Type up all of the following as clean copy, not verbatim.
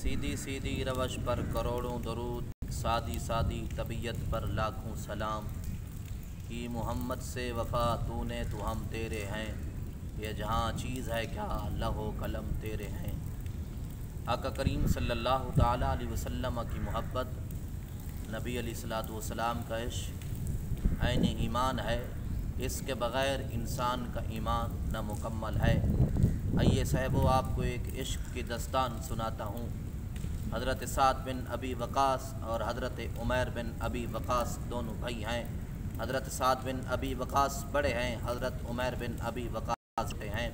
सीधी सीधी रवश पर करोड़ों दरूद, सादी सादी तबीयत पर लाखों सलाम। कि मोहम्मद से वफ़ा तूने तो हम तेरे हैं, ये जहाँ चीज़ है क्या लहो कलम तेरे हैं। आका करीम सल्लल्लाहु ताला अलैहि वसल्लम की मोहब्बत, नबी अलैहिस्सलातु वस्सलाम का इश्क ऐन ईमान है। इसके बग़ैर इंसान का ईमान नामुकम्मल है। आइए साहबो, आपको एक इश्क की दस्तान सुनाता हूँ। हज़रत साद बिन अबी वक़ास और हज़रत उमैर बिन अबी वक़ास दोनों भाई हैं। हज़रत साद बिन अबी वक़ास बड़े हैं, हज़रत उमैर बिन अबी वक़ास छोटे हैं।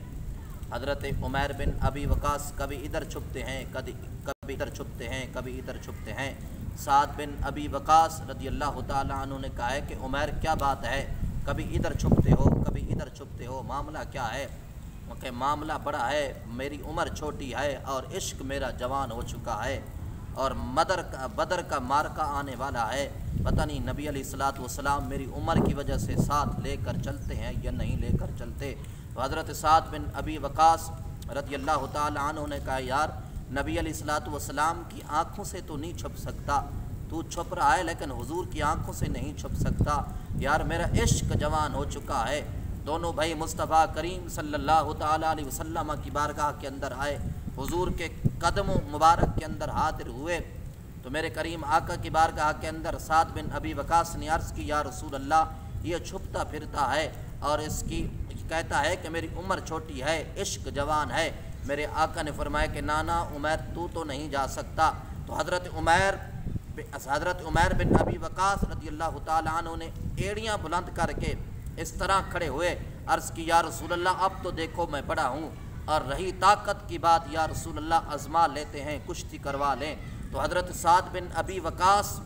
हज़रत उमैर बिन अबी वक़ास कभी इधर छुपते हैं, कभी इधर छुपते हैं, कभी इधर छुपते हैं। साद बिन अबी वक़ास रज़ियल्लाहु ताला अन्हु ने कहा है कि उमैर क्या बात है, कभी इधर छुपते हो, कभी इधर छुपते हो, मामला क्या है। कि मामला बड़ा है, मेरी उम्र छोटी है और इश्क मेरा जवान हो चुका है और बदर का मार्का आने वाला है। पता नहीं नबी अलैहिस्सलातु वस्सलाम मेरी उम्र की वजह से साथ लेकर चलते हैं या नहीं लेकर चलते। तो हज़रत साद बिन अबी वक़ास रज़ियल्लाहु ताला अन्हु ने कहा, यार नबी अलैहिस्सलातु वस्सलाम की आँखों से तो नहीं छुप सकता, तू छुप रहा है लेकिन हुजूर की आँखों से नहीं छुप सकता। यार मेरा इश्क जवान हो चुका है। दोनों भाई मुस्तफ़ा करीम सल्लल्लाहु ताला अलैहि वसल्लम की बारगाह के अंदर आए, हुजूर के कदमों मुबारक के अंदर हाजिर हुए। तो मेरे करीम आका की बारगाह के अंदर साद बिन अबी वक़ास ने अर्ज़ की, या रसूल अल्लाह, ये छुपता फिरता है और इसकी कहता है कि मेरी उम्र छोटी है, इश्क जवान है। मेरे आका ने फरमाया कि नाना उमैर तू तो नहीं जा सकता। तो हज़रत उमैर बिन अबी वक़ास रज़ियल्लाहु ताला अन्हु ने एड़ियाँ बुलंद करके इस तरह खड़े हुए, अर्ज़ की, या रसूल अल्लाह, अब तो देखो मैं बड़ा हूँ और रही ताकत की बात, या रसूल अल्लाह आज़मा लेते हैं, कुश्ती करवा लें। तो हज़रत साद बिन अबी वक़ास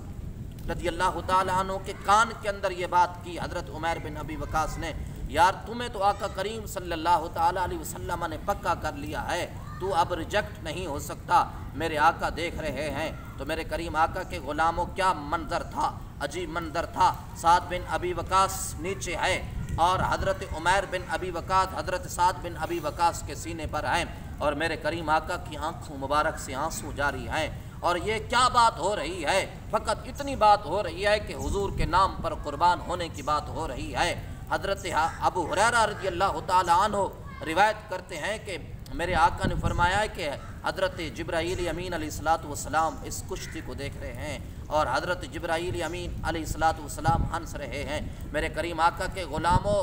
रज़ियल्लाहु ताला अन्हु के कान के अंदर ये बात की हज़रत उमैर बिन अबी वक़ास ने, यार तुम्हें तो आका करीम सल्लल्लाहु ताला अलैहि वसल्लम ने पक्का कर लिया है, तू अब रिजेक्ट नहीं हो सकता। मेरे आका देख रहे हैं। तो मेरे करीम आका के ग़ुलामों, क्या मंज़र था, अजीब मंज़र था। साद बिन अबी वक़ास नीचे है और हज़रत उमैर बिन अबी वक़ास हज़रत साद बिन अबी वक़ास के सीने पर हैं और मेरे करीम आका की आंखों मुबारक से आंसू जारी हैं। और ये क्या बात हो रही है, फ़कत इतनी बात हो रही है कि हुजूर के नाम पर कुर्बान होने की बात हो रही है। हज़रत अबू हुरैरा रज़ियल्लाहु ताला अन्हु रिवायत करते हैं कि मेरे आका ने फरमाया है कि हज़रत जिब्राईल अमीन अलैहिस्सलातु वस्सलाम इस कुश्ती को देख रहे हैं और हज़रत जिब्राईल अमीन अलैहिस्सलातु वस्सलाम हंस रहे हैं। मेरे करीम आका के ग़ुलामों,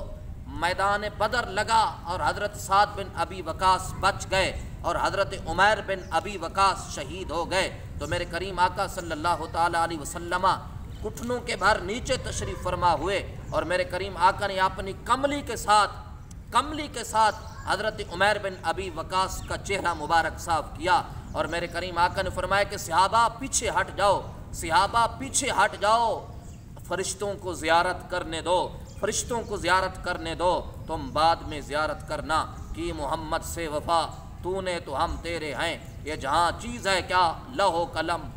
मैदान बदर लगा और हज़रत साद बिन अबी वक़ास बच गए और हज़रत उमैर बिन अबी वक़ास शहीद हो गए। तो मेरे करीम आका सल्लल्लाहु ताला अलैहि वसल्लम घुटनों के भर नीचे तशरीफ़ फरमा हुए और मेरे करीम आका ने अपनी कमली के साथ हज़रत उमैर बिन अबी वक़ास का चेहरा मुबारक साफ़ किया और मेरे करीम आका ने फरमाया कि सहाबा पीछे हट जाओ, सहाबा पीछे हट जाओ, फ़रिश्तों को ज़ियारत करने दो, फ़रिश्तों को ज़ियारत करने दो, तुम बाद में ज़ियारत करना। कि मोहम्मद से वफ़ा तूने तो हम तेरे हैं, ये जहाँ चीज़ है क्या लहो कलम